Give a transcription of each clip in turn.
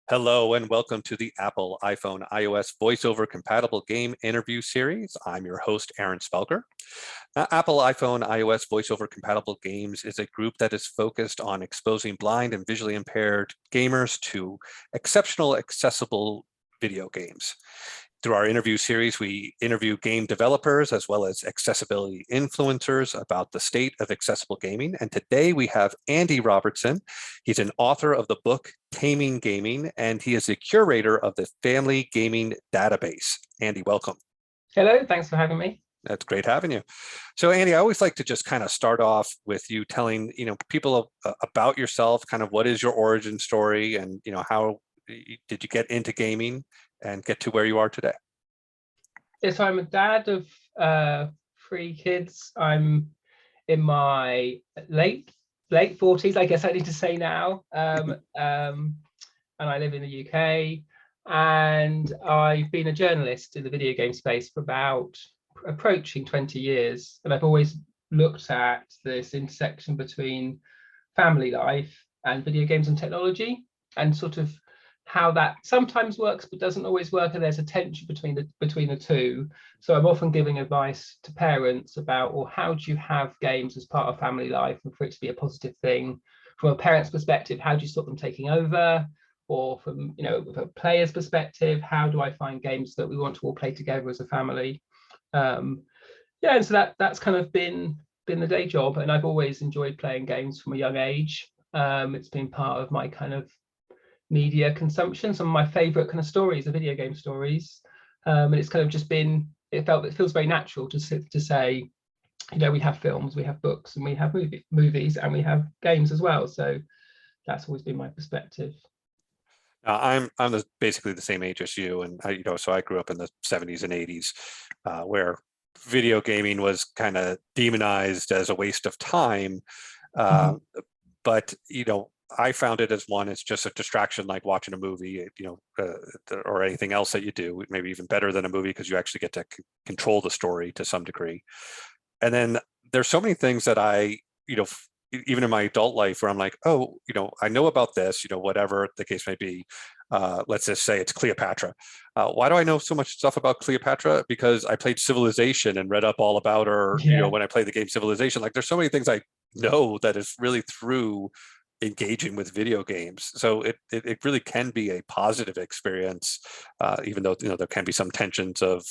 Hello and welcome to the Apple, iPhone, iOS Voiceover Compatible Game Interview Series. I'm your host, Aaron Spelker. Apple, iPhone, iOS Voiceover Compatible Games is a group that is focused on exposing blind and visually impaired gamers to exceptional, accessible video games. Through our interview series, we interview game developers as well as accessibility influencers about the state of accessible gaming. And today we have Andy Robertson. He's an author of the book Taming Gaming, and he is the curator of the Family Gaming Database. Andy, welcome. Hello, thanks for having me. That's great having you. So Andy, I always like to just kind of start off with you telling people about yourself, kind of what is your origin story, and how did you get into gaming and get to where you are today? Yes, I'm a dad of 3 kids. I'm in my late 40s, I guess I need to say now, and I live in the UK. And I've been a journalist in the video game space for about approaching 20 years, and I've always looked at this intersection between family life and video games and technology, and sort of how that sometimes works but doesn't always work, and there's a tension between the two. So I'm often giving advice to parents about, well, how do you have games as part of family life and for it to be a positive thing? From a parent's perspective, how do you stop them taking over? Or from a player's perspective, how do I find games that we want to all play together as a family? And so that's kind of been the day job, and I've always enjoyed playing games from a young age. It's been part of my kind of media consumption. Some of my favorite kind of stories are video game stories, and it's kind of just been, it feels very natural to say, we have films, we have books, and we have movies, and we have games as well. So that's always been my perspective. I'm basically the same age as you, and so I grew up in the 70s and 80s, where video gaming was kind of demonized as a waste of time. But I found it as it's just a distraction, like watching a movie, or anything else that you do, maybe even better than a movie because you actually get to control the story to some degree. And then there's so many things that I, even in my adult life where I'm like, oh, I know about this, whatever the case may be. Let's just say it's Cleopatra. Why do I know so much stuff about Cleopatra? Because I played Civilization and read up all about her, when I played the game Civilization. Like there's so many things I know that is really through engaging with video games. So it really can be a positive experience, even though there can be some tensions of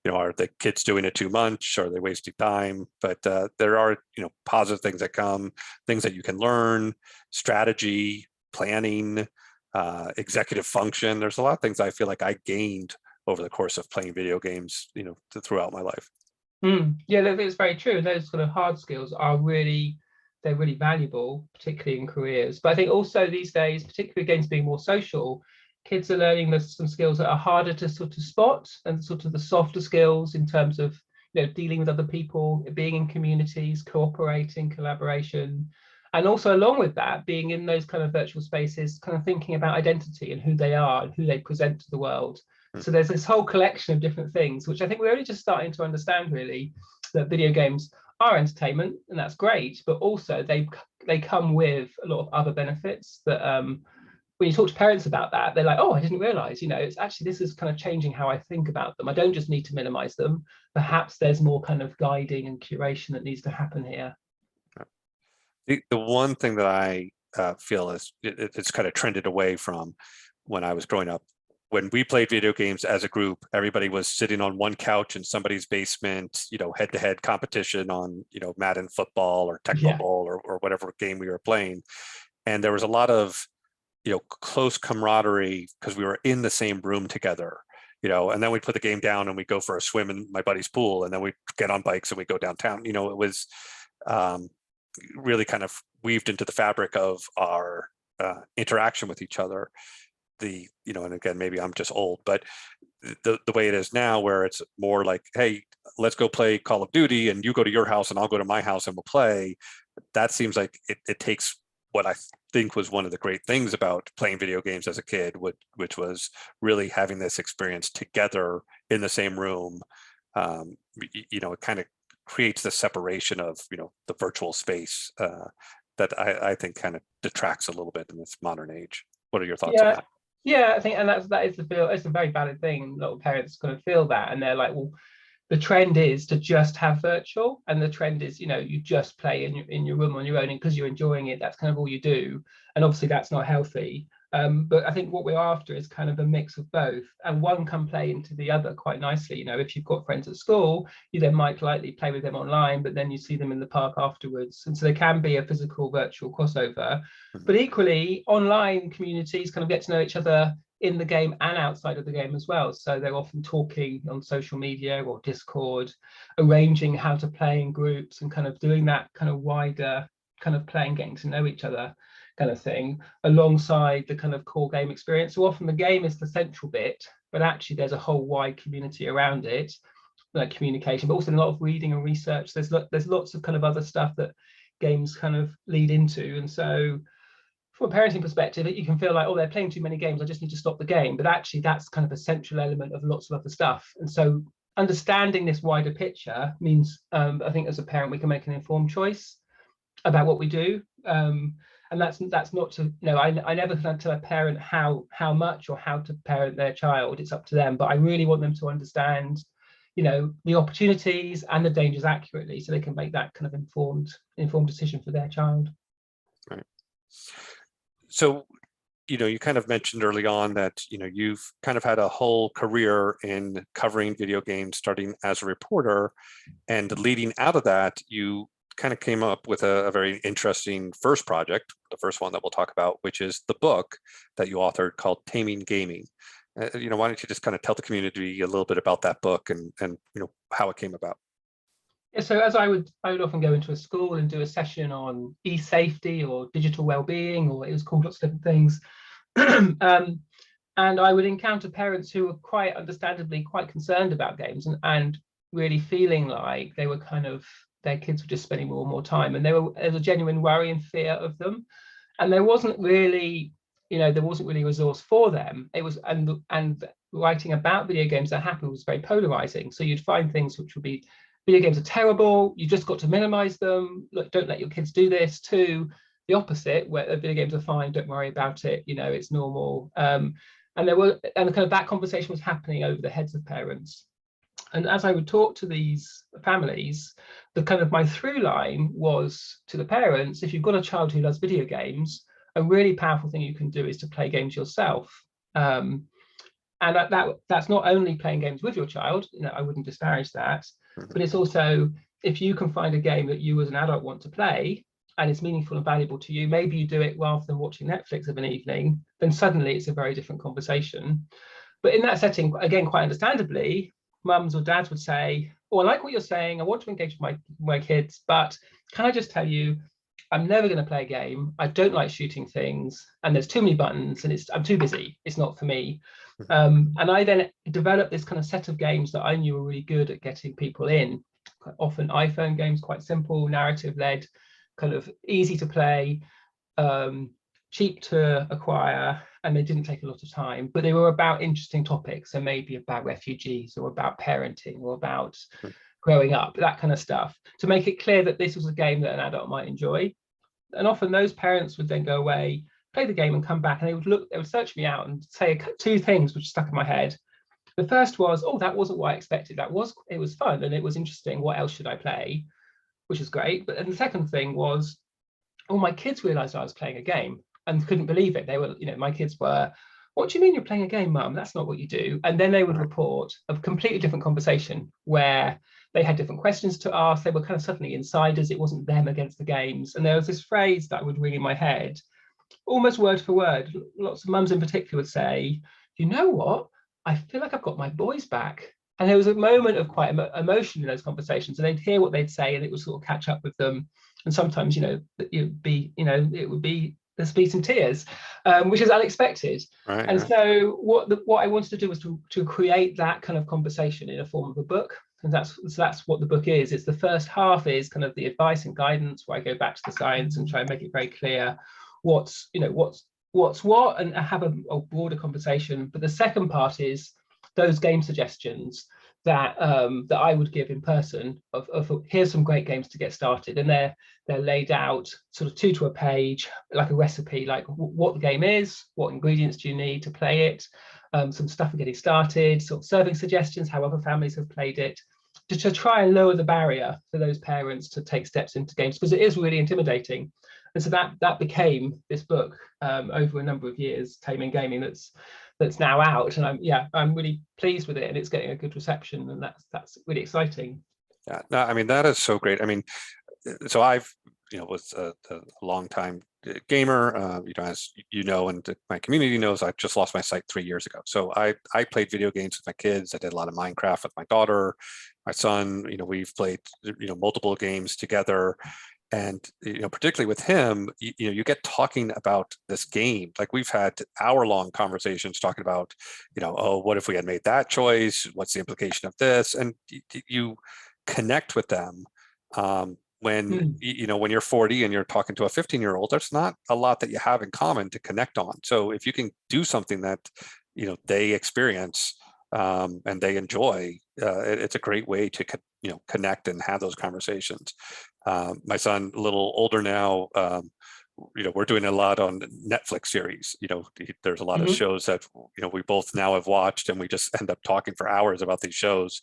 are the kids doing it too much, are they wasting time? But there are positive things that come, things that you can learn, strategy, planning, executive function. There's a lot of things I feel like I gained over the course of playing video games throughout my life. Yeah, it's very true. Those sort of hard skills are really valuable, particularly in careers. But I think also these days, particularly games being more social, kids are learning some skills that are harder to sort of spot, and sort of the softer skills in terms of dealing with other people, being in communities, cooperating, collaboration, and also along with that, being in those kind of virtual spaces, kind of thinking about identity and who they are and who they present to the world. So there's this whole collection of different things, which I think we're only just starting to understand, really, that video games are entertainment, and that's great, but also they come with a lot of other benefits that when you talk to parents about that, they're like, oh, I didn't realize, it's actually, this is kind of changing how I think about them. I don't just need to minimize them. Perhaps there's more kind of guiding and curation that needs to happen here. The one thing that I feel is it's kind of trended away from when I was growing up. When we played video games as a group, everybody was sitting on one couch in somebody's basement, head-to-head competition on, Madden football or Tecmo Bowl or whatever game we were playing. And there was a lot of, close camaraderie because we were in the same room together, and then we'd put the game down and we'd go for a swim in my buddy's pool, and then we'd get on bikes and we'd go downtown. It was really kind of weaved into the fabric of our interaction with each other. And again, maybe I'm just old, but the way it is now, where it's more like, hey, let's go play Call of Duty, and you go to your house and I'll go to my house and we'll play. That seems like it takes what I think was one of the great things about playing video games as a kid, which was really having this experience together in the same room. It kind of creates the separation of, the virtual space that I think kind of detracts a little bit in this modern age. What are your thoughts on that? Yeah, I think, and that is the feel. It's a very valid thing. A lot of parents kind of feel that, and they're like, well, the trend is to just have virtual, and the trend is, you just play in your room on your own, and because you're enjoying it, that's kind of all you do. And obviously that's not healthy. But I think what we're after is kind of a mix of both, and one can play into the other quite nicely. If you've got friends at school, you then might likely play with them online, but then you see them in the park afterwards, and so there can be a physical virtual crossover. Mhm. But equally, online communities kind of get to know each other in the game and outside of the game as well. So they're often talking on social media or Discord, arranging how to play in groups and kind of doing that kind of wider kind of playing, getting to know each other kind of thing, alongside the kind of core game experience. So often the game is the central bit, but actually there's a whole wide community around it, like communication, but also a lot of reading and research. There's lots of kind of other stuff that games kind of lead into. And so from a parenting perspective, you can feel like, oh, they're playing too many games, I just need to stop the game. But actually, that's kind of a central element of lots of other stuff. And so understanding this wider picture means, I think as a parent, we can make an informed choice about what we do. And that's not to, I never can tell a parent how much or how to parent their child. It's up to them. But I really want them to understand, the opportunities and the dangers accurately, so they can make that kind of informed decision for their child. Right. So, you kind of mentioned early on that, you've kind of had a whole career in covering video games, starting as a reporter, and leading out of that, you kind of came up with a very interesting first project, the first one that we'll talk about, which is the book that you authored called Taming Gaming. Why don't you just kind of tell the community a little bit about that book and how it came about? Yeah, so as I would often go into a school and do a session on e-safety or digital well-being, or it was called lots of different things. And I would encounter parents who were quite understandably quite concerned about games and really feeling like they were kind of, their kids were just spending more and more time, and there was a genuine worry and fear of them. And there wasn't really, a resource for them. It was, and writing about video games that happened was very polarizing. So you'd find things which would be, video games are terrible, you just got to minimize them, look, don't let your kids do this, to the opposite, where video games are fine, don't worry about it, it's normal. And kind of that conversation was happening over the heads of parents. And as I would talk to these families, the kind of my through line was to the parents, if you've got a child who loves video games, a really powerful thing you can do is to play games yourself. And that's not only playing games with your child, I wouldn't disparage that, but it's also, if you can find a game that you as an adult want to play and it's meaningful and valuable to you, maybe you do it rather than watching Netflix of an evening, then suddenly it's a very different conversation. But in that setting, again, quite understandably, mums or dads would say, oh, I like what you're saying, I want to engage with my kids, but can I just tell you, I'm never going to play a game, I don't like shooting things, and there's too many buttons, and I'm too busy, it's not for me. And I then developed this kind of set of games that I knew were really good at getting people in, often iPhone games, quite simple, narrative-led, kind of easy to play, cheap to acquire, and they didn't take a lot of time, but they were about interesting topics. So maybe about refugees or about parenting or about growing up, that kind of stuff, to make it clear that this was a game that an adult might enjoy. And often those parents would then go away, play the game and come back, and they would search me out and say two things which stuck in my head. The first was, oh, that wasn't what I expected. It was fun and it was interesting. What else should I play? Which is great. But then the second thing was, oh, my kids realized I was playing a game and couldn't believe it. They were, my kids were, what do you mean you're playing a game, Mum? That's not what you do. And then they would report a completely different conversation where they had different questions to ask. They were kind of suddenly insiders. It wasn't them against the games. And there was this phrase that would ring in my head, almost word for word. Lots of mums in particular would say, you know what? I feel like I've got my boys back. And there was a moment of quite emotion in those conversations, and they'd hear what they'd say, and it would sort of catch up with them. And sometimes, it would be there's be some tears, which is unexpected. Right, and so what I wanted to do was to create that kind of conversation in a form of a book. And that's what the book is. It's the first half is kind of the advice and guidance, where I go back to the science and try and make it very clear what's what, and have a broader conversation. But the second part is those game suggestions that that I would give in person of here's some great games to get started, and they're laid out sort of 2 to a page, like a recipe, like what the game is, what ingredients do you need to play it, some stuff for getting started, sort of serving suggestions, how other families have played it, to try and lower the barrier for those parents to take steps into games, because it is really intimidating. And so that became this book over a number of years, Taming Gaming, that's now out, and I'm really pleased with it, and it's getting a good reception, and that's really exciting. Yeah, no, I mean, that is so great. I mean, so I've, was a long time gamer, as you know, and my community knows, I just lost my sight 3 years ago. So I played video games with my kids. I did a lot of Minecraft with my daughter, my son. We've played, multiple games together. And particularly with him, you get talking about this game. Like, we've had hour-long conversations talking about, oh, what if we had made that choice? What's the implication of this? And you connect with them. When when you're 40 and you're talking to a 15-year-old, there's not a lot that you have in common to connect on. So if you can do something that they experience and they enjoy, it's a great way to connect and have those conversations. My son, a little older now, we're doing a lot on Netflix series. There's a lot of shows that we both now have watched, and we just end up talking for hours about these shows.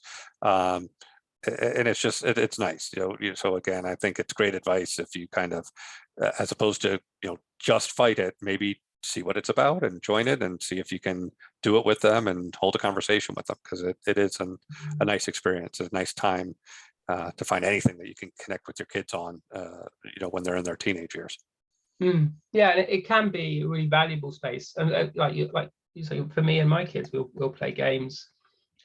And it's just, it's nice. So again, I think it's great advice if you kind of, as opposed to just fight it, maybe see what it's about and join it, and see if you can do it with them and hold a conversation with them, because it is a nice experience, a nice time to find anything that you can connect with your kids on, when they're in their teenage years. Yeah, and it can be a really valuable space. And like you say, for me and my kids, we'll play games,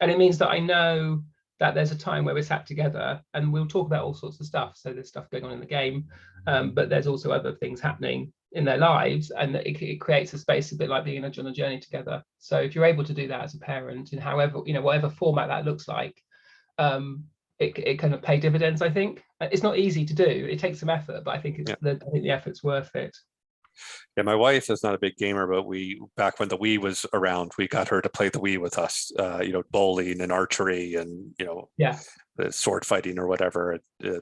and it means that I know that there's a time where we're sat together and we'll talk about all sorts of stuff. So there's stuff going on in the game, but there's also other things happening in their lives, and it creates a space a bit like being on a journey together. So if you're able to do that as a parent, in however, whatever format that looks like, it kind of pay dividends. I think it's not easy to do. It takes some effort, but I think the effort's worth it. Yeah, my wife is not a big gamer, but back when the Wii was around, we got her to play the Wii with us, bowling and archery and, the sword fighting or whatever.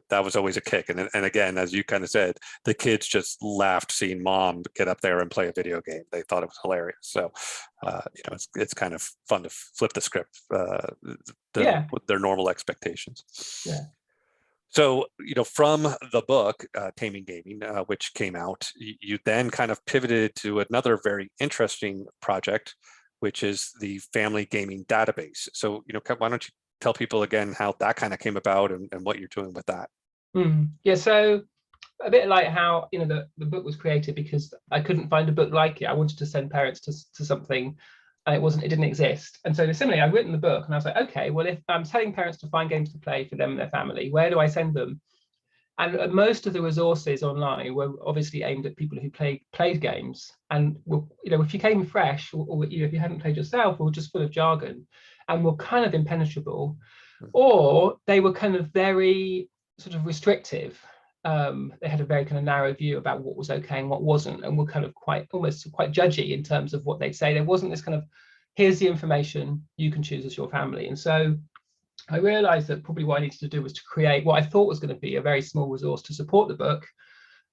That was always a kick. And again, as you kind of said, the kids just laughed seeing mom get up there and play a video game. They thought it was hilarious. So, it's kind of fun to flip the script, with their normal expectations. Yeah. So, from the book, Taming Gaming, which came out, you then kind of pivoted to another very interesting project, which is the Family Gaming Database. So, why don't you tell people again how that kind of came about and what you're doing with that? Yeah, so a bit like how, the book was created because I couldn't find a book like it. I wanted to send parents to something, and it didn't exist. And so similarly, I'd written the book and I was like, okay, well, if I'm telling parents to find games to play for them and their family, where do I send them? And most of the resources online were obviously aimed at people who played games, and if you came fresh, or if you hadn't played yourself, or just full of jargon and were kind of impenetrable, or they were kind of very sort of restrictive. They had a very kind of narrow view about what was okay and what wasn't, and were kind of almost quite judgy in terms of what they'd say. There wasn't this kind of, here's the information, you can choose as your family. And so I realized that probably what I needed to do was to create what I thought was going to be a very small resource to support the book,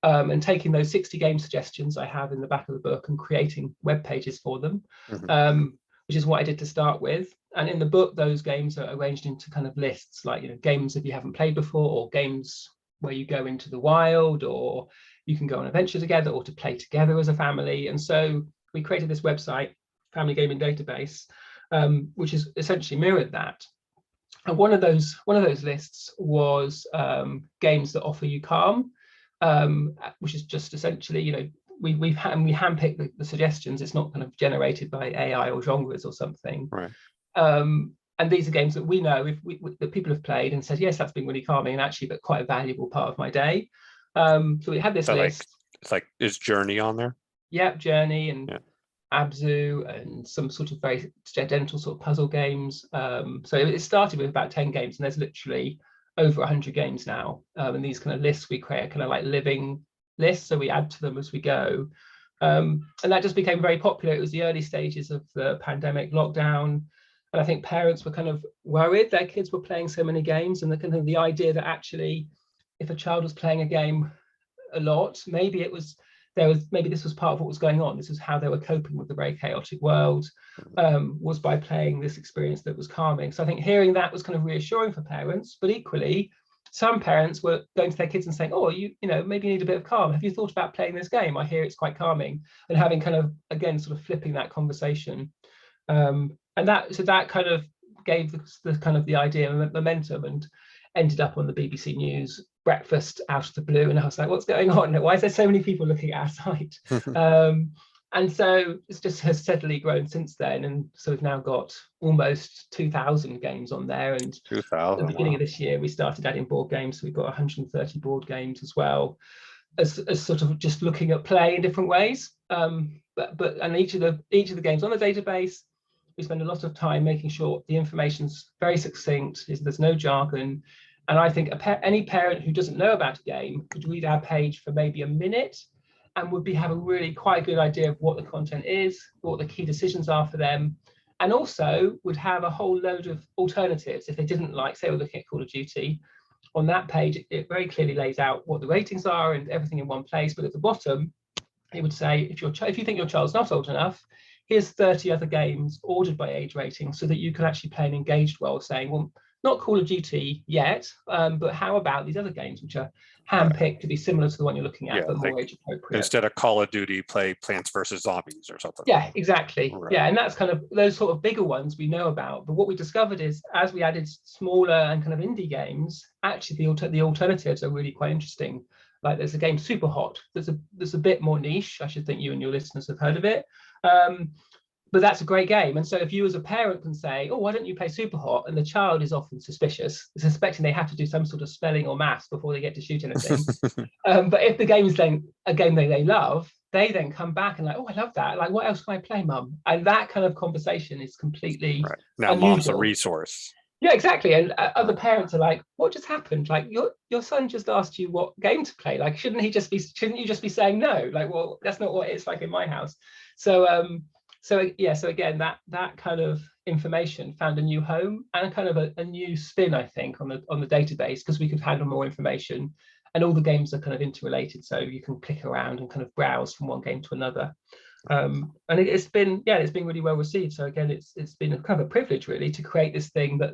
and taking those 60 game suggestions I have in the back of the book and creating web pages for them, which is what I did to start with. And in the book, those games are arranged into kind of lists, like games if you haven't played before, or games where you go into the wild, or you can go on adventure together, or to play together as a family. And so we created this website, Family Gaming Database, which is essentially mirrored that. And one of those lists was games that offer you calm, which is just essentially, we handpick the suggestions. It's not kind of generated by AI or genres or something. Right. And these are games that we know that people have played and said, yes, that's been really calming and actually but quite a valuable part of my day. So we had this list. Is Journey on there? Yeah, Journey and Abzu and some sort of very gentle sort of puzzle games. So it started with about 10 games, and there's literally over 100 games now. And these kind of lists we create kind of like living lists, so we add to them as we go. And that just became very popular. It was the early stages of the pandemic lockdown. And I think parents were kind of worried their kids were playing so many games, and the kind of the idea that actually, if a child was playing a game a lot, maybe maybe this was part of what was going on. This was how they were coping with the very chaotic world, was by playing this experience that was calming. So I think hearing that was kind of reassuring for parents, but equally, some parents were going to their kids and saying, oh, you know, maybe you need a bit of calm. Have you thought about playing this game? I hear it's quite calming. And having kind of, again, sort of flipping that conversation. And that kind of gave the kind of the idea of momentum, and ended up on the BBC News breakfast out of the blue. And I was like, what's going on? Why is there so many people looking at our site? And so it just has steadily grown since then. And so we've now got almost 2,000 games on there. And 2,000, at the beginning wow. of this year, we started adding board games. So we've got 130 board games as well, as sort of just looking at play in different ways. And each of the games on the database, we spend a lot of time making sure the information's very succinct, there's no jargon. And I think any parent who doesn't know about a game could read our page for maybe a minute and would have a really quite good idea of what the content is, what the key decisions are for them, and also would have a whole load of alternatives if they didn't like, say, we're looking at Call of Duty. On that page, it very clearly lays out what the ratings are and everything in one place. But at the bottom, it would say, if you think your child's not old enough, here's 30 other games ordered by age rating, so that you can actually play an engaged world, saying, well, not Call of Duty yet, but how about these other games which are handpicked to be similar to the one you're looking at, but more age appropriate. Instead of Call of Duty, play Plants vs. Zombies or something. Yeah, exactly. Right. Yeah, and that's kind of those sort of bigger ones we know about. But what we discovered is, as we added smaller and kind of indie games, actually the alternatives are really quite interesting. Like there's a game Super Hot that's a bit more niche. I should think you and your listeners have heard of it. But that's a great game. And so if you as a parent can say, oh, why don't you play Super Hot? And the child is often suspecting they have to do some sort of spelling or maths before they get to shoot anything. But if the game is then a game they love, they then come back and like, oh, I love that. Like, what else can I play, Mum? And that kind of conversation is completely now unusual. Mom's a resource. Yeah, exactly. And other parents are like, what just happened? Like your son just asked you what game to play. Like, shouldn't you just be saying no? Like, well, that's not what it's like in my house. So again, that kind of information found a new home and kind of a new spin, I think, on the database, because we could handle more information, and all the games are kind of interrelated, so you can click around and kind of browse from one game to another. And it's been really well received. So again, it's been a kind of a privilege really to create this thing that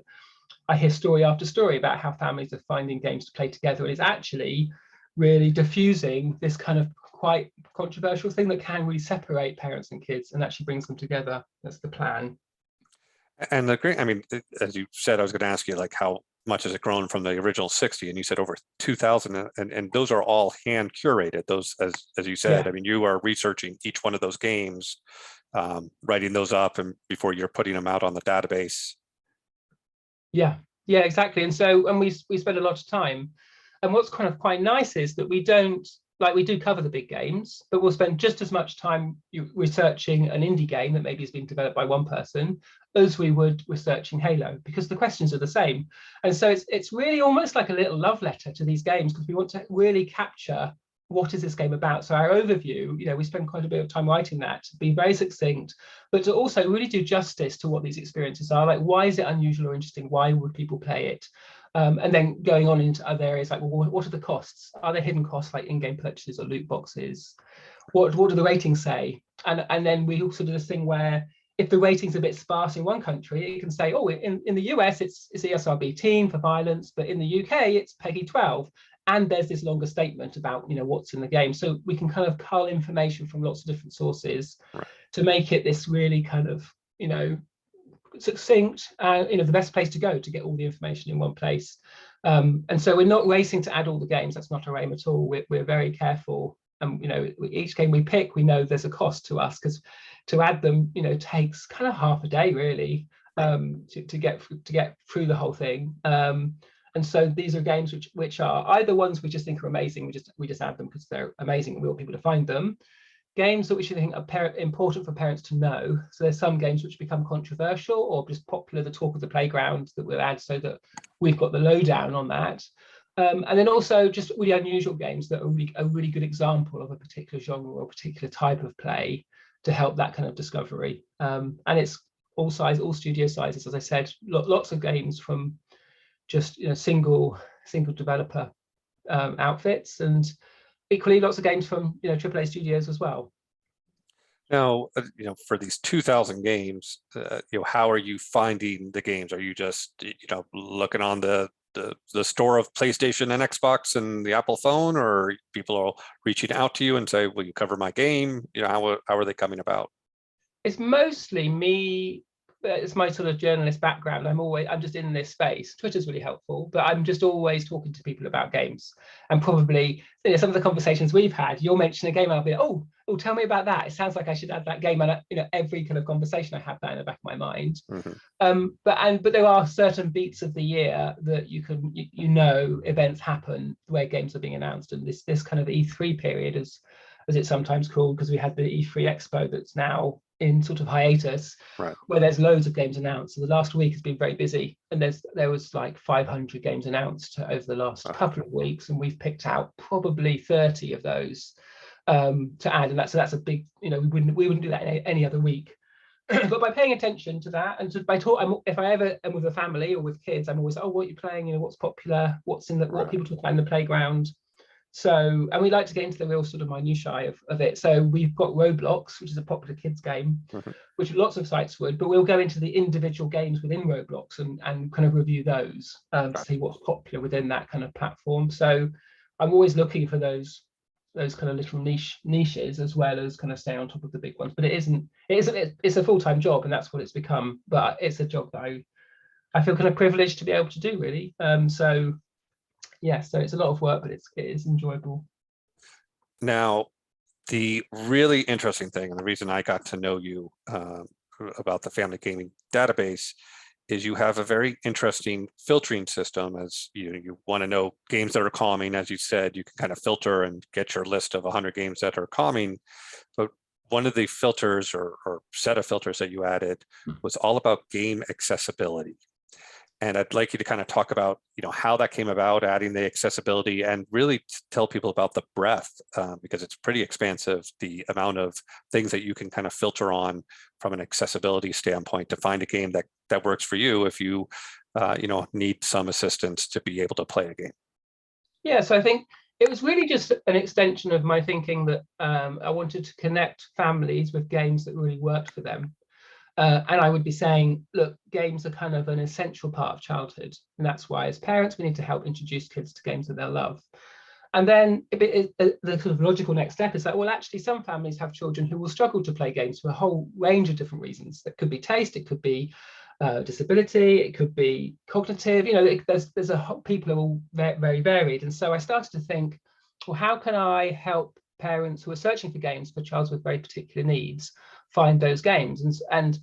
I hear story after story about how families are finding games to play together, and it's actually really diffusing this kind of quite controversial thing that can really separate parents and kids and actually brings them together. That's the plan. And the great, I mean, as you said, I was going to ask you, like, how much has it grown from the original 60? And you said over 2,000, and those are all hand curated. Those, as you said, I mean, you are researching each one of those games, writing those up, and before you're putting them out on the database. Yeah, exactly. And we spend a lot of time. And what's kind of quite nice is that we do cover the big games, but we'll spend just as much time researching an indie game that maybe has been developed by one person as we would researching Halo, because the questions are the same. And so it's really almost like a little love letter to these games, because we want to really capture what is this game about. So our overview, we spend quite a bit of time writing that, to be very succinct, but to also really do justice to what these experiences are. Like, why is it unusual or interesting? Why would people play it? And then going on into other areas like, well, what are the costs? Are there hidden costs like in-game purchases or loot boxes? What do the ratings say? And then we also do this thing where if the rating's a bit sparse in one country, it can say, oh, in the US it's ESRB teen for violence, but in the UK it's PEGI 12. And there's this longer statement about what's in the game. So we can kind of cull information from lots of different sources to make it this really kind of succinct, the best place to go to get all the information in one place. And so we're not racing to add all the games. That's not our aim at all. We're very careful. Each game we pick, we know there's a cost to us, because to add them, takes kind of half a day really, to get through the whole thing. And so these are games which are either ones we just think are amazing, we just add them because they're amazing and we want people to find them. Games that we should think are important for parents to know. So there's some games which become controversial or just popular, the talk of the playground, that we'll add so that we've got the lowdown on that. And then also just really unusual games that are a really good example of a particular genre or a particular type of play to help that kind of discovery. And it's all studio sizes. As I said, lots of games from just single developer outfits, and equally lots of games from AAA studios as well. Now, for these 2,000 games, how are you finding the games? Are you just, looking on the store of PlayStation and Xbox and the Apple phone, or people are reaching out to you and say, will you cover my game? How are they coming about? It's mostly me. It's my sort of journalist background. I'm just in this space. Twitter's really helpful, but I'm just always talking to people about games. And probably some of the conversations we've had, you'll mention a game, I'll be, oh, tell me about that. It sounds like I should add that game. And every kind of conversation I have that in the back of my mind. Mm-hmm. But there are certain beats of the year that events happen where games are being announced, and this kind of E3 period, as it's sometimes called, because we had the E3 Expo that's now in sort of hiatus, right, where there's loads of games announced. So the last week has been very busy, and there was like 500 games announced over the last couple of weeks, and we've picked out probably 30 of those to add, and that's a big, we wouldn't do that any other week. But by paying attention to that, and if I ever am with a family or with kids, I'm always, oh, what are you playing? What's popular? What people talk about in the playground? So, and we like to get into the real sort of minutiae of it. So we've got Roblox, which is a popular kids game, mm-hmm. which lots of sites would, but we'll go into the individual games within Roblox and kind of review those to see what's popular within that kind of platform. So I'm always looking for those kind of little niches, as well as kind of stay on top of the big ones. But it's a full-time job, and that's what it's become. But it's a job that I feel kind of privileged to be able to do, really. So it's a lot of work, but it is enjoyable. Now, the really interesting thing, and the reason I got to know you about the family gaming database, is you have a very interesting filtering system. As you want to know games that are calming, as you said, you can kind of filter and get your list of 100 games that are calming. But one of the filters or set of filters that you added was all about game accessibility. And I'd like you to kind of talk about, how that came about, adding the accessibility, and really tell people about the breadth, because it's pretty expansive, the amount of things that you can kind of filter on from an accessibility standpoint to find a game that works for you if you, need some assistance to be able to play a game. Yeah, so I think it was really just an extension of my thinking that I wanted to connect families with games that really worked for them. And I would be saying, look, games are kind of an essential part of childhood. And that's why, as parents, we need to help introduce kids to games that they'll love. And then the sort of logical next step is that, well, actually, some families have children who will struggle to play games for a whole range of different reasons. That could be taste, it could be disability, it could be cognitive. There's a whole, people are all very varied. And so I started to think, well, how can I help parents who are searching for games for children with very particular needs find those games? And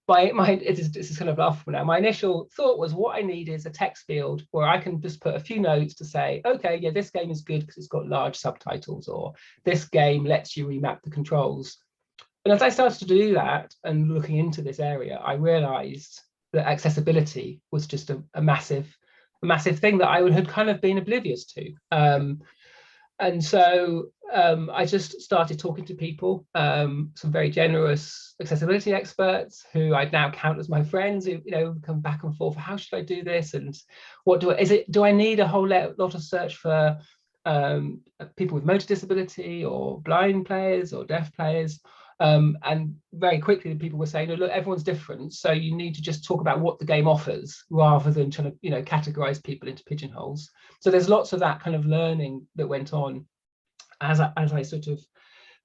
this is kind of laughable now. My initial thought was, what I need is a text field where I can just put a few notes to say, okay, yeah, this game is good because it's got large subtitles, or this game lets you remap the controls. And as I started to do that and looking into this area, I realized that accessibility was just a massive thing that I had kind of been oblivious to. And so I just started talking to people, some very generous accessibility experts who I'd now count as my friends, who come back and forth. How should I do this? And do I need a whole lot of search for people with motor disability, or blind players, or deaf players? And very quickly, the people were saying, look, everyone's different, so you need to just talk about what the game offers rather than trying to categorize people into pigeonholes. So there's lots of that kind of learning that went on as I sort of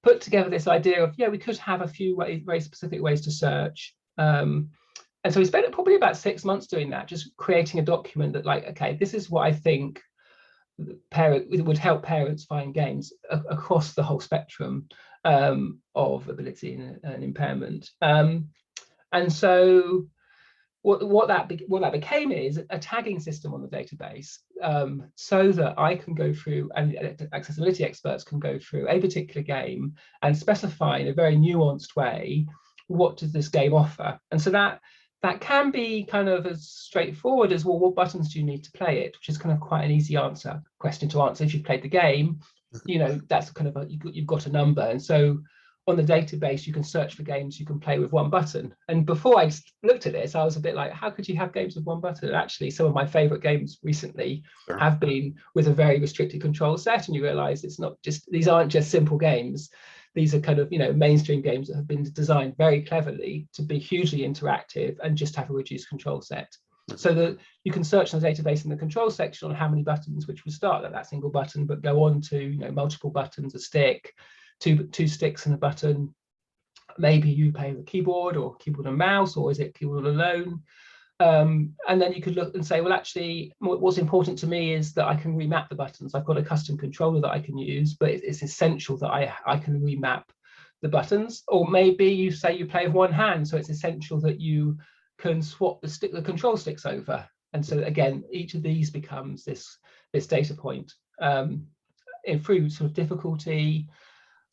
put together this idea of, we could have a few very specific ways to search. And so we spent probably about 6 months doing that, just creating a document that, like, okay, this is what I think would help parents find games across the whole spectrum of ability and impairment. And so what that became is a tagging system on the database, so that I can go through, and accessibility experts can go through a particular game and specify in a very nuanced way, what does this game offer? And so that can be kind of as straightforward as, well, what buttons do you need to play it, which is kind of quite an easy question to answer. If you've played the game, that's kind of you've got a number. And so on the database, you can search for games you can play with one button. And before I looked at this, I was a bit like, how could you have games with one button? And actually, some of my favorite games recently have been with a very restricted control set. And you realize it's not just, these aren't just simple games. These are kind of, you know, mainstream games that have been designed very cleverly to be hugely interactive and just have a reduced control set. So that you can search in the database in the control section on how many buttons, which would start at that single button, but go on to, you know, multiple buttons, a stick, two sticks and a button. Maybe you play the keyboard or keyboard and mouse, or is it keyboard alone? And then you could look and say, well, actually, what's important to me is that I can remap the buttons. I've got a custom controller that I can use, but it's essential that I can remap the buttons. Or maybe you say you play with one hand, so it's essential that you can swap the control sticks over. And so again, each of these becomes this data point. Through sort of difficulty,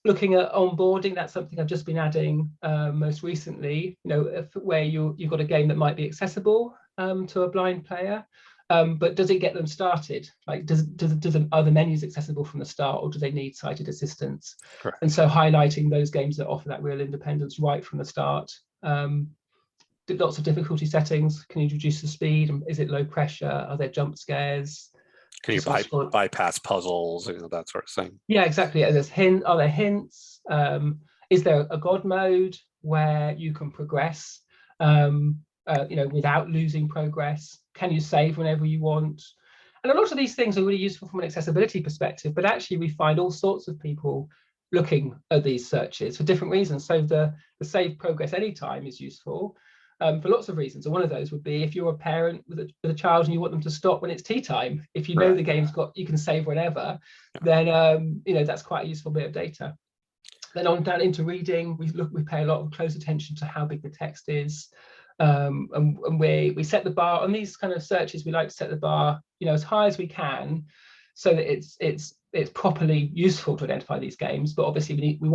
looking at onboarding, that's something I've just been adding most recently, you know, where you've got a game that might be accessible to a blind player, but does it get them started? Like, are the menus accessible from the start, or do they need sighted assistance? Correct. And so highlighting those games that offer that real independence right from the start. Lots of difficulty settings. Can you reduce the speed? Is it low pressure? Are there jump scares? Can you bypass puzzles, you know, that sort of thing? Yeah, exactly. Are there hints? Is there a God mode where you can progress, you know, without losing progress? Can you save whenever you want? And a lot of these things are really useful from an accessibility perspective, but actually we find all sorts of people looking at these searches for different reasons. So the save progress anytime is useful. For lots of reasons. And one of those would be if you're a parent with a child and you want them to stop when it's tea time. If you know the game's got, you can save whenever, then you know, that's quite a useful bit of data. Then on down into reading, we pay a lot of close attention to how big the text is. And we set the bar on these kind of searches. We like to set the bar, you know, as high as we can, so that it's properly useful to identify these games. But obviously we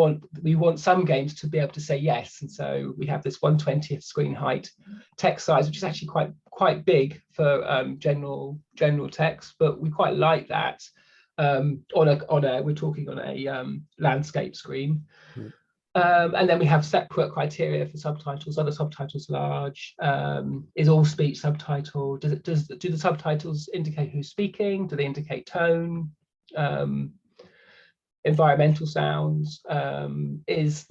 want some games to be able to say yes, and so we have this 1/20th screen height text size, which is actually quite big for general text, but we quite like that we're talking on a landscape screen. And then we have separate criteria for subtitles. Are the subtitles large? Is all speech subtitled? Do the subtitles indicate who's speaking? Do they indicate tone? Environmental sounds? Is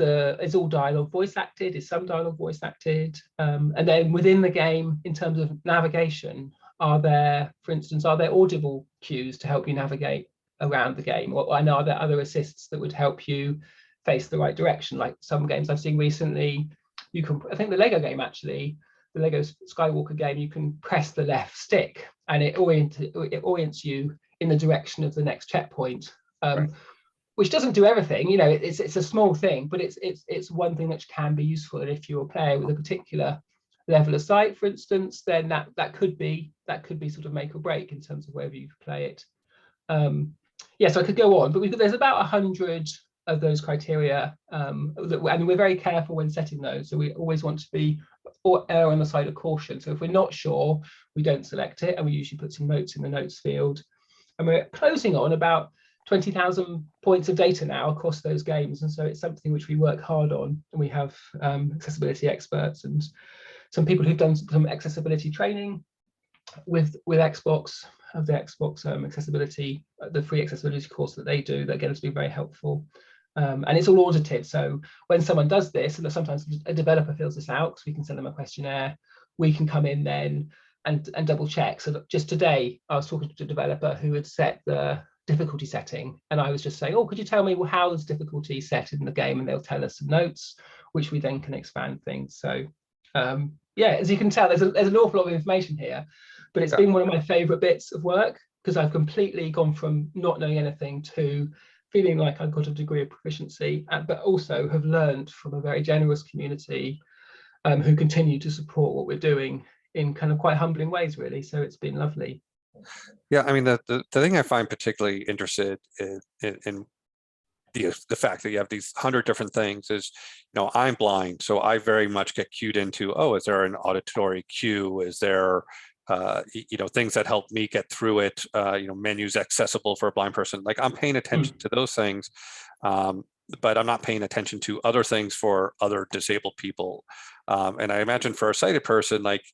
all dialogue voice acted? Is some dialogue voice acted? And then within the game, in terms of navigation, are there audible cues to help you navigate around the game? And are there other assists that would help you face the right direction? Like some games I've seen recently, I think the Lego game actually, the Lego Skywalker game, you can press the left stick and it orients you in the direction of the next checkpoint, which doesn't do everything. You know, it's a small thing, but it's one thing which can be useful. And if you're a player with a particular level of sight, for instance, then that could be sort of make or break in terms of whether you could play it. Yeah, so I could go on, but there's about 100 of those criteria, and we're very careful when setting those. So we always want to be or err on the side of caution. So if we're not sure, we don't select it, and we usually put some notes in the notes field. And we're closing on about 20,000 points of data now across those games, and so it's something which we work hard on. And we have accessibility experts and some people who've done some accessibility training with Xbox, of the Xbox accessibility, the free accessibility course that they do, that again has been very helpful. And it's all audited. So when someone does this, and sometimes a developer fills this out, because we can send them a questionnaire, we can come in then and double check. So that just today, I was talking to a developer who had set the difficulty setting, and I was just saying, oh, could you tell me how there's difficulty set in the game? And they'll tell us some notes, which we then can expand things. So yeah, as you can tell, there's an awful lot of information here, but it's been one of my favorite bits of work, because I've completely gone from not knowing anything to feeling like I've got a degree of proficiency, but also have learned from a very generous community who continue to support what we're doing in kind of quite humbling ways, really. So it's been lovely. Yeah, I mean, the thing I find particularly interested in the fact that you have these 100 different things is, you know, I'm blind, so I very much get cued into, oh, is there an auditory cue? Is there you know, things that help me get through it, you know, menus accessible for a blind person? Like, I'm paying attention to those things. but I'm not paying attention to other things for other disabled people. And I imagine for a sighted person, like,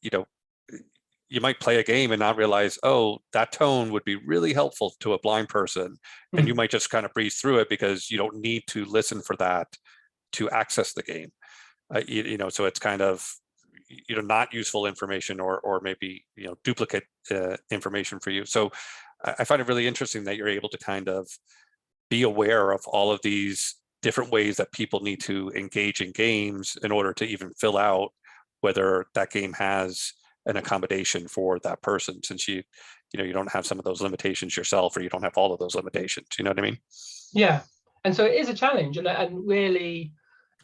you might play a game and not realize, oh, that tone would be really helpful to a blind person. And you might just kind of breeze through it because you don't need to listen for that to access the game. So it's kind of, not useful information, or maybe, duplicate information for you. So I find it really interesting that you're able to kind of be aware of all of these different ways that people need to engage in games in order to even fill out whether that game has an accommodation for that person, since you don't have some of those limitations yourself, or you don't have all of those limitations. You know what I mean? Yeah, and so it is a challenge, and really,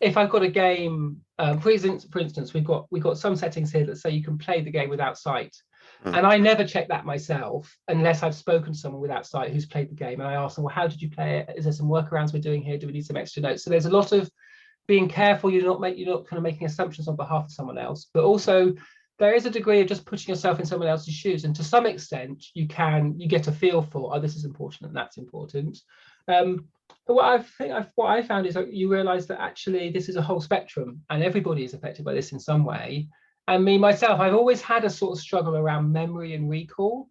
if I've got a game, for instance, we've got some settings here that say you can play the game without sight, and I never check that myself unless I've spoken to someone without sight who's played the game, and I ask them, well, how did you play it? Is there some workarounds we're doing here? Do we need some extra notes? So there's a lot of being careful you're not kind of making assumptions on behalf of someone else, but also there is a degree of just putting yourself in someone else's shoes, and to some extent you get a feel for, oh, this is important and that's important. But what I found is that you realize that actually this is a whole spectrum and everybody is affected by this in some way. And me myself, I've always had a sort of struggle around memory and recall.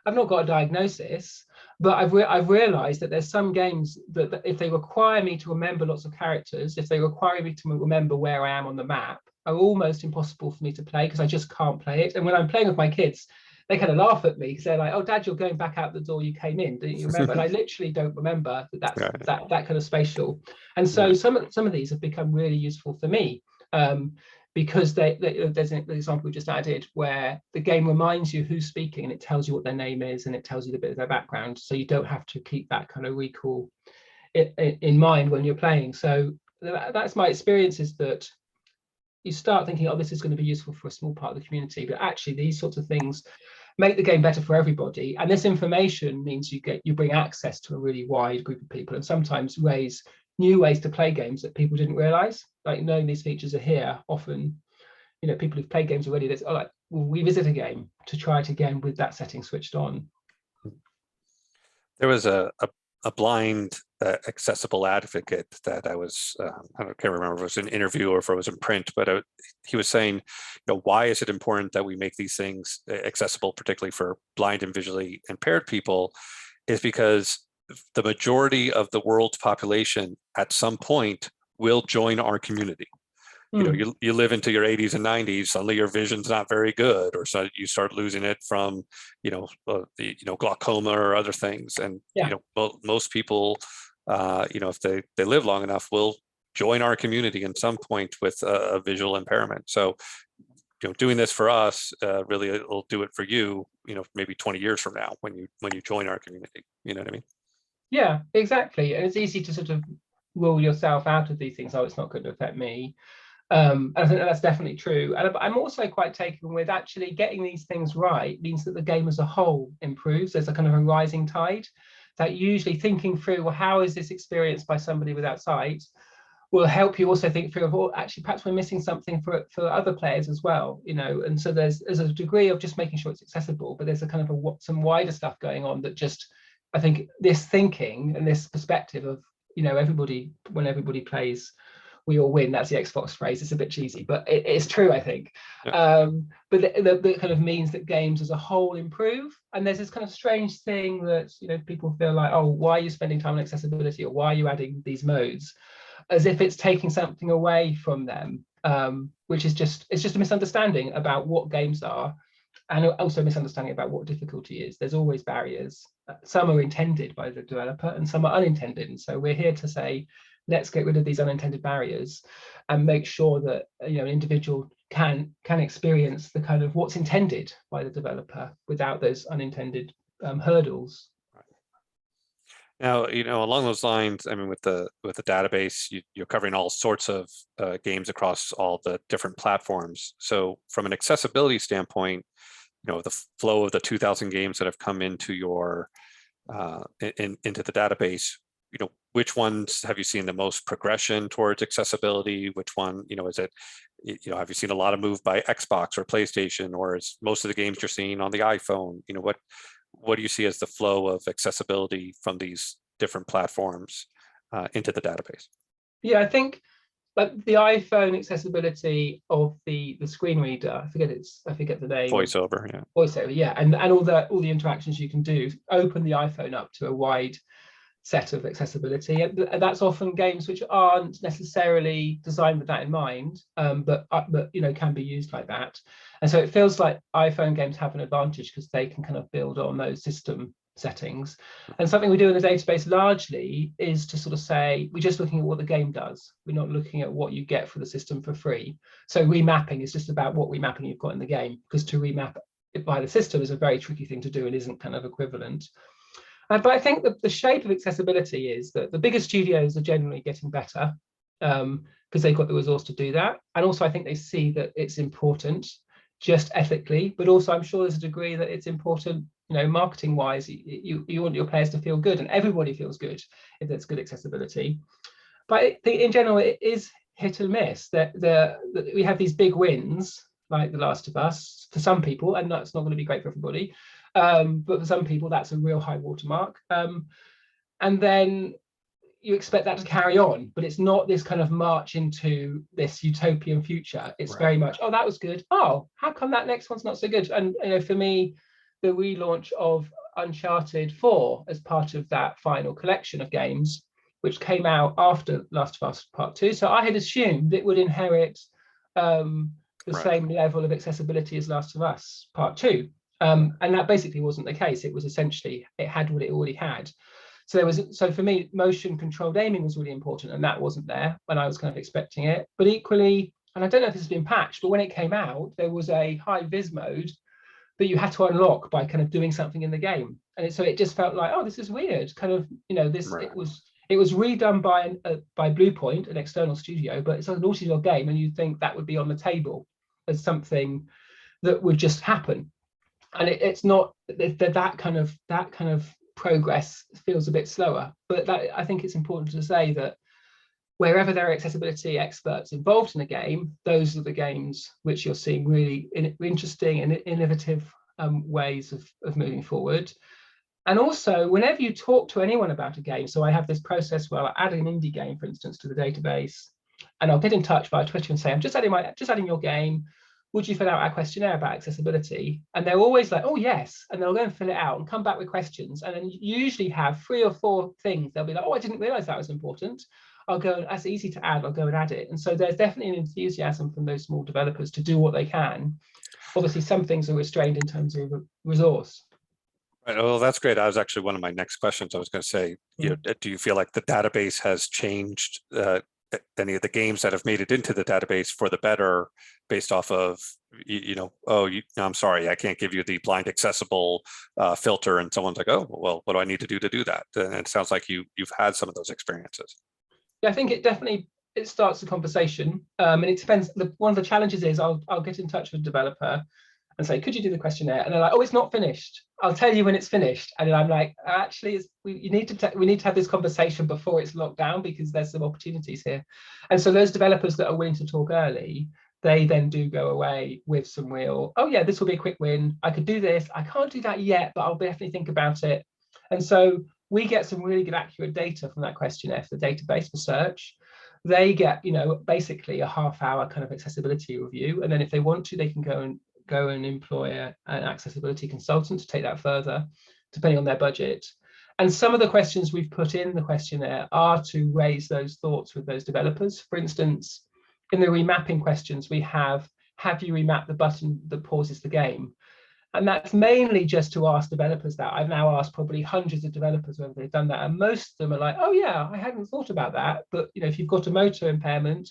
I've not got a diagnosis, but I've realized that there's some games that if they require me to remember lots of characters, if they require me to remember where I am on the map, are almost impossible for me to play because I just can't play it. And when I'm playing with my kids, they kind of laugh at me because they're like, "Oh, Dad, you're going back out the door you came in. Didn't you remember?" And I literally don't remember that kind of spatial. And so some of these have become really useful for me. Because there's an example we just added where the game reminds you who's speaking and it tells you what their name is and it tells you a bit of their background, so you don't have to keep that kind of recall in mind when you're playing. So that's my experience, is that you start thinking, oh, this is going to be useful for a small part of the community, but actually these sorts of things make the game better for everybody, and this information means you bring access to a really wide group of people, and sometimes new ways to play games that people didn't realize. Like, knowing these features are here, often people who've played games already, there's we'll revisit a game to try it again with that setting switched on. There was a blind accessible advocate that I can't remember if it was an interview or if it was in print, but he was saying, why is it important that we make these things accessible, particularly for blind and visually impaired people, is because the majority of the world's population at some point will join our community. You live into your 80s and 90s, suddenly your vision's not very good, or so you start losing it from glaucoma or other things. And most people, if they live long enough, will join our community at some point with a visual impairment. So doing this for us really will do it for you, maybe 20 years from now when you join our community. You know what I mean? Yeah, exactly. And it's easy to sort of rule yourself out of these things. Oh, it's not going to affect me. And I think that's definitely true. And I'm also quite taken with actually getting these things right means that the game as a whole improves. There's a kind of a rising tide, that usually thinking through, well, how is this experienced by somebody without sight, will help you also think through, well, actually, perhaps we're missing something for other players as well, And so there's a degree of just making sure it's accessible, but there's a kind of some wider stuff going on that just, I think this thinking and this perspective of, everybody, when everybody plays, we all win. That's the Xbox phrase. It's a bit cheesy, but it's true, I think. But that kind of means that games as a whole improve. And there's this kind of strange thing that, people feel like, oh, why are you spending time on accessibility, or why are you adding these modes? As if it's taking something away from them, which is just a misunderstanding about what games are, and also a misunderstanding about what difficulty is. There's always barriers. Some are intended by the developer and some are unintended. And so we're here to say, let's get rid of these unintended barriers and make sure that an individual can experience the kind of what's intended by the developer without those unintended hurdles. Now, along those lines, I mean, with the database, you're covering all sorts of games across all the different platforms. So from an accessibility standpoint, the flow of the 2,000 games that have come into your into the database, which ones have you seen the most progression towards accessibility? Which one, is it, have you seen a lot of move by Xbox or PlayStation, or is most of the games you're seeing on the iPhone? What do you see as the flow of accessibility from these different platforms into the database? Yeah, I think like the iPhone accessibility of the screen reader, I forget the name of Voiceover, yeah. Voiceover, yeah, and all the interactions you can do open the iPhone up to a wide set of accessibility. And that's often games which aren't necessarily designed with that in mind, but can be used like that. And so it feels like iPhone games have an advantage because they can kind of build on those system settings. And something we do in the database largely is to sort of say, we're just looking at what the game does. We're not looking at what you get for the system for free. So remapping is just about what remapping you've got in the game, because to remap it by the system is a very tricky thing to do and isn't kind of equivalent. But I think that the shape of accessibility is that the bigger studios are generally getting better because they've got the resource to do that. And also, I think they see that it's important just ethically, but also I'm sure there's a degree that it's important, marketing wise. You want your players to feel good, and everybody feels good if there's good accessibility. But I think in general, it is hit and miss that we have these big wins like The Last of Us for some people, and that's not going to be great for everybody. But for some people, that's a real high watermark. And then you expect that to carry on, but it's not this kind of march into this utopian future. It's Right. very much, oh, that was good. Oh, how come that next one's not so good? And for me, the relaunch of Uncharted 4 as part of that final collection of games, which came out after Last of Us Part 2. So I had assumed it would inherit the Right. same level of accessibility as Last of Us Part 2. And that basically wasn't the case. It was essentially, it had what it already had. So for me, motion controlled aiming was really important, and that wasn't there when I was kind of expecting it. But equally, and I don't know if this has been patched, but when it came out, there was a high vis mode that you had to unlock by kind of doing something in the game. And so it just felt like, oh, this is weird. Kind of, this Right. it was redone by Bluepoint, an external studio, but it's a Naughty Dog game, and you'd think that would be on the table as something that would just happen. And it's not that kind of progress feels a bit slower. But that, I think it's important to say that wherever there are accessibility experts involved in a game, those are the games which you're seeing really interesting and innovative ways of moving forward. And also, whenever you talk to anyone about a game, so I have this process where I add an indie game, for instance, to the database, and I'll get in touch via Twitter and say, I'm just adding your game. Would you fill out our questionnaire about accessibility? And they're always like, oh, yes. And they'll go and fill it out and come back with questions. And then you usually have 3 or 4 things. They'll be like, oh, I didn't realize that was important. I'll go, that's easy to add. I'll go and add it. And so there's definitely an enthusiasm from those small developers to do what they can. Obviously, some things are restrained in terms of resource. Right. Oh, that's great. That was actually one of my next questions. I was going to say, do you feel like the database has changed any of the games that have made it into the database for the better based off of, I'm sorry, I can't give you the blind accessible filter. And someone's like, oh, well, what do I need to do that? And it sounds like you've had some of those experiences. Yeah, I think it starts the conversation. And it depends. One of the challenges is I'll get in touch with a developer and say, could you do the questionnaire? And they're like, oh, it's not finished. I'll tell you when it's finished. And then I'm like, actually, we need to have this conversation before it's locked down, because there's some opportunities here. And so those developers that are willing to talk early, they then do go away with some real, oh yeah, this will be a quick win. I could do this. I can't do that yet, but I'll definitely think about it. And so we get some really good accurate data from that questionnaire for the database for search. They get, basically a half-hour kind of accessibility review. And then if they want to, they can go and employ an accessibility consultant to take that further, depending on their budget. And some of the questions we've put in the questionnaire are to raise those thoughts with those developers. For instance, in the remapping questions, we have you remapped the button that pauses the game? And that's mainly just to ask developers that. I've now asked probably hundreds of developers whether they've done that. And most of them are like, oh yeah, I hadn't thought about that. But if you've got a motor impairment,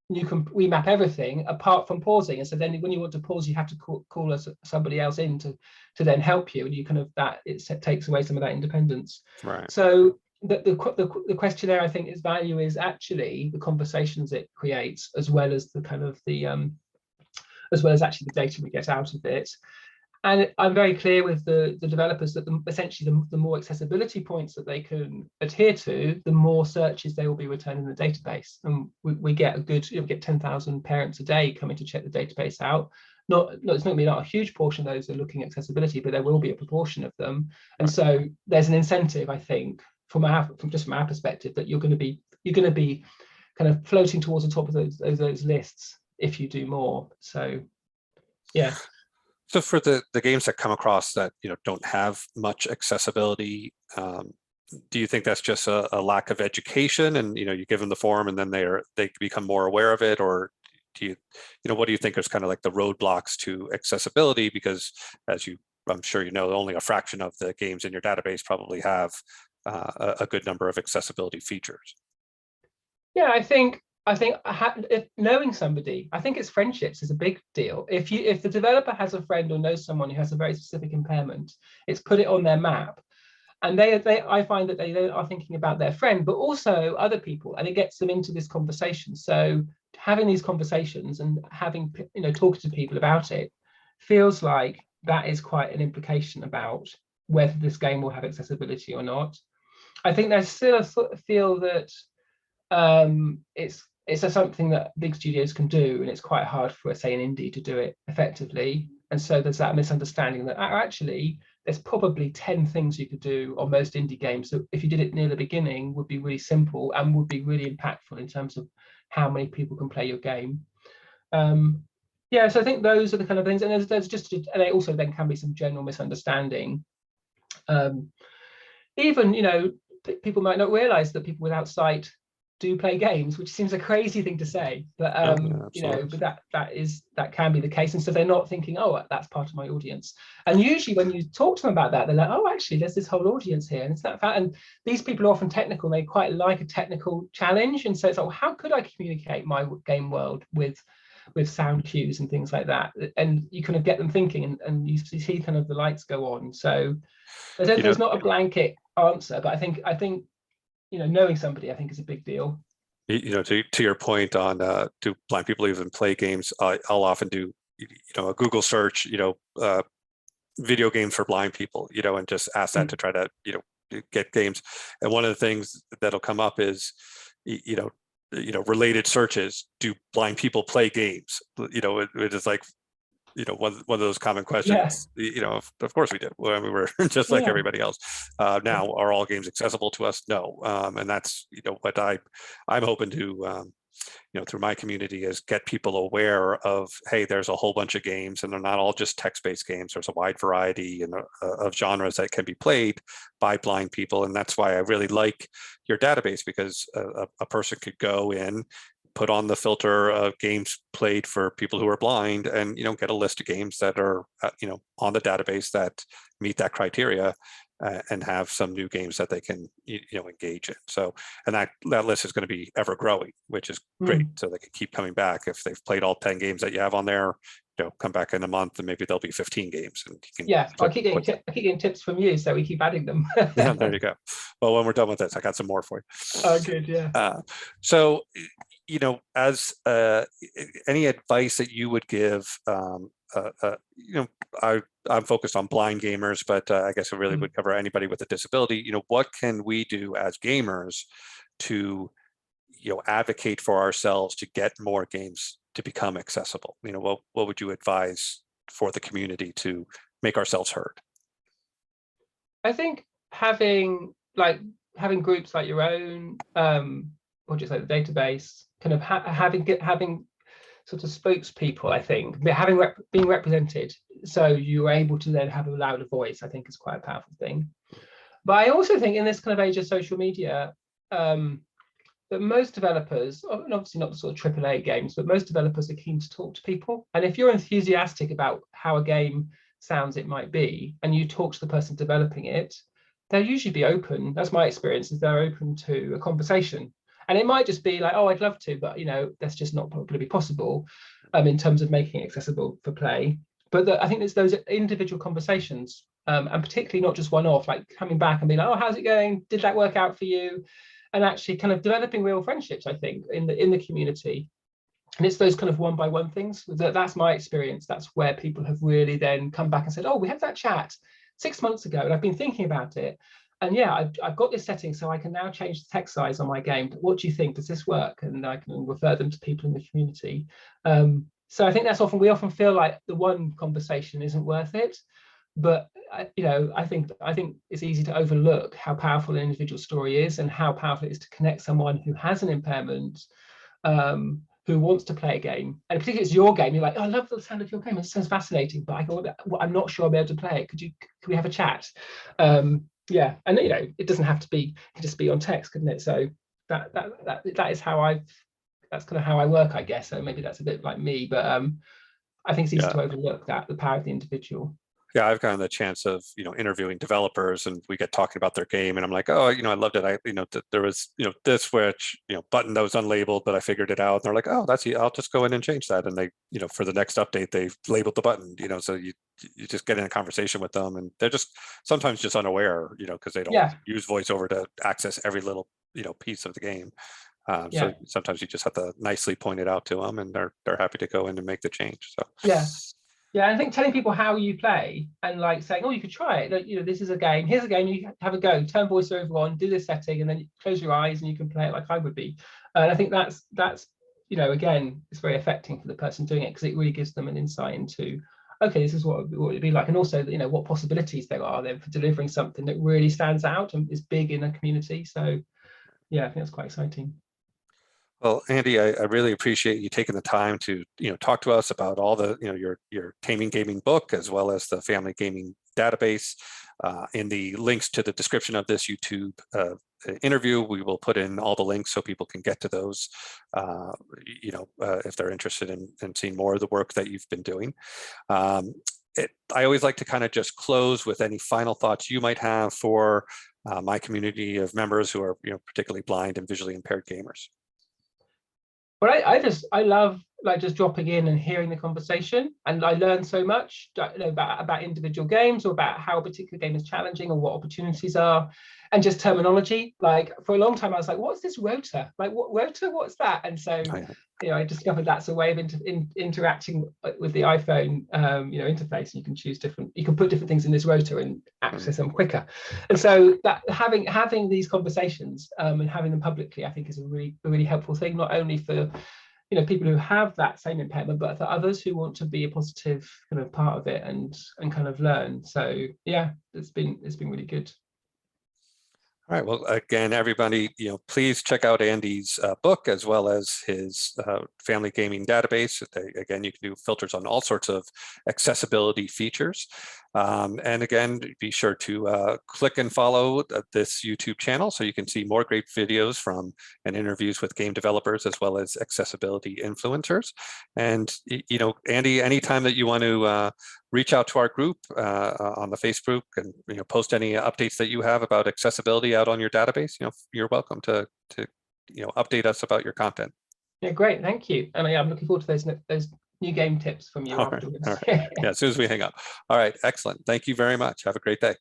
you can remap everything apart from pausing. And so then when you want to pause, you have to call somebody else in to then help you. And you kind of it takes away some of that independence. Right. So the questionnaire, I think, its value is actually the conversations it creates, as well as the kind of as well as actually the data we get out of it. And I'm very clear with the developers that essentially the more accessibility points that they can adhere to, the more searches they will be returning in the database. And we get we get 10,000 parents a day coming to check the database out. It's not a huge portion of those are looking at accessibility, but there will be a proportion of them. And so there's an incentive, I think, from our perspective, that you're going to be kind of floating towards the top of those lists if you do more. So yeah. So for the games that come across that don't have much accessibility, do you think that's just a lack of education, and you give them the forum and then they become more aware of it, or do you what do you think is kind of like the roadblocks to accessibility? Because as I'm sure only a fraction of the games in your database probably have a good number of accessibility features. Yeah, I think if knowing somebody, I think it's friendships is a big deal. If the developer has a friend or knows someone who has a very specific impairment, it's put it on their map, and I find that they are thinking about their friend, but also other people, and it gets them into this conversation. So having these conversations and having talking to people about it feels like that is quite an implication about whether this game will have accessibility or not. I think there's still a sort of feel that it's something that big studios can do, and it's quite hard for, say, an indie to do it effectively. And so there's that misunderstanding that actually there's probably 10 things you could do on most indie games that if you did it near the beginning would be really simple and would be really impactful in terms of how many people can play your game. Yeah, so I think those are the kind of things, and there's just, and they also then can be some general misunderstanding. Even people might not realize that people without sight do play games, which seems a crazy thing to say, but but that can be the case, and so they're not thinking, oh, that's part of my audience. And usually when you talk to them about that, they're like, oh, actually there's this whole audience here, and it's that fact. And these people are often technical, they quite like a technical challenge, and so it's like, well, how could I communicate my game world with sound cues and things like that? And you kind of get them thinking, and you see kind of the lights go on. So there's not a blanket answer, but I think knowing somebody, I think, is a big deal. To your point on do blind people even play games? I'll often do a Google search, video games for blind people, and just ask that to try to get games. And one of the things that'll come up is related searches. Do blind people play games? It is like one of those common questions. Yeah. Of course we do. Well, we were just like everybody else. Now, are all games accessible to us? No. And that's what I'm hoping to through my community is get people aware of, hey, there's a whole bunch of games, and they're not all just text-based games. There's a wide variety of genres that can be played by blind people, and that's why I really like your database, because a person could go in, put on the filter of games played for people who are blind, and get a list of games that are on the database that meet that criteria, and have some new games that they can engage in. So, and that list is going to be ever growing, which is great. So they can keep coming back. If they've played all 10 games that you have on there, come back in a month and maybe there'll be 15 games. And you can I keep getting tips from you, so we keep adding them. Yeah, there you go. Well, when we're done with this, I got some more for you. Oh, good. Yeah. So, as any advice that you would give, I'm focused on blind gamers, but I guess it really would cover anybody with a disability. What can we do as gamers to, advocate for ourselves to get more games to become accessible? What would you advise for the community to make ourselves heard? I think having groups like your own, or just like the database, kind of having sort of spokespeople, I think, being represented, so you're able to then have a louder voice, I think is quite a powerful thing. But I also think in this kind of age of social media, that most developers, and obviously not the sort of AAA games, but most developers are keen to talk to people. And if you're enthusiastic about how a game sounds it might be, and you talk to the person developing it, they'll usually be open. That's my experience, is they're open to a conversation. And it might just be like, oh, I'd love to, but that's just not going to be possible in terms of making it accessible for play. But I think it's those individual conversations, and particularly not just one-off, like coming back and being like, oh, how's it going? Did that work out for you? And actually kind of developing real friendships, I think, in the community. And it's those kind of one-by-one things. That's my experience. That's where people have really then come back and said, oh, we had that chat 6 months ago, and I've been thinking about it. And yeah, I've got this setting, so I can now change the text size on my game. What do you think? Does this work? And I can refer them to people in the community. So I think we often feel like the one conversation isn't worth it. but you know, I think it's easy to overlook how powerful an individual story is, and how powerful it is to connect someone who has an impairment, who wants to play a game, and particularly it's your game. You're like, oh, I love the sound of your game. It sounds fascinating, but I'm not sure I'll be able to play it. Could we have a chat? Yeah, and you know, it doesn't have to be. It can just be on text, couldn't it? So that is how that's kind of how I work, I guess. So maybe that's a bit like me, but I think it's easy to overlook the power of the individual. Yeah, I've gotten the chance of, you know, interviewing developers, and we get talking about their game, and I'm like, oh, you know, I loved it. You know, there was, you know, this which, you know, button that was unlabeled, but I figured it out. And they're like, oh, I'll just go in and change that. And they, you know, for the next update, they've labeled the button, you know, so you just get in a conversation with them, and they're just sometimes just unaware, you know, because they don't use VoiceOver to access every little, you know, piece of the game. So sometimes you just have to nicely point it out to them, and they're happy to go in and make the change. So yeah, I think telling people how you play, and like saying, oh, you could try it. Like, you know, this is a game. Here's a game. You have a go. Turn VoiceOver on. Do this setting, and then you close your eyes, and you can play it like I would be. And I think that's you know, again, it's very affecting for the person doing it, because it really gives them an insight into, okay, this is what it would be like, and also, you know, what possibilities there are then for delivering something that really stands out and is big in a community. So yeah, I think that's quite exciting. Well, Andy, I really appreciate you taking the time to, you know, talk to us about all the, you know, your Taming Gaming book, as well as the Family Gaming database. In the links to the description of this YouTube interview, we will put in all the links so people can get to those, you know, if they're interested in seeing more of the work that you've been doing. I always like to kind of just close with any final thoughts you might have for my community of members who are, you know, particularly blind and visually impaired gamers. But I love like just dropping in and hearing the conversation, and I learn so much, you know, about individual games, or about how a particular game is challenging, or what opportunities are, and just terminology. Like for a long time I was like, what's this rotor? Like, what rotor? What's that? And so you know, I discovered that's a way of interacting with the iPhone, you know, interface. And you can choose you can put different things in this rotor and access them quicker. And so that having these conversations and having them publicly, I think, is a really helpful thing, not only for, you know, people who have that same impairment, but for others who want to be a positive kind of part of it and kind of learn. So yeah, it's been really good. All right. Well, again, everybody, you know, please check out Andy's book, as well as his Family Gaming database. Again, you can do filters on all sorts of accessibility features. And again, be sure to click and follow this YouTube channel so you can see more great videos from and interviews with game developers, as well as accessibility influencers. And, you know, Andy, anytime that you want to reach out to our group on the Facebook, and, you know, post any updates that you have about accessibility out on your database, you know, you're welcome to you know, update us about your content. Yeah, great, thank you. And I'm looking forward to those new game tips from you afterwards. All right. Yeah, as soon as we hang up. All right, excellent. Thank you very much. Have a great day.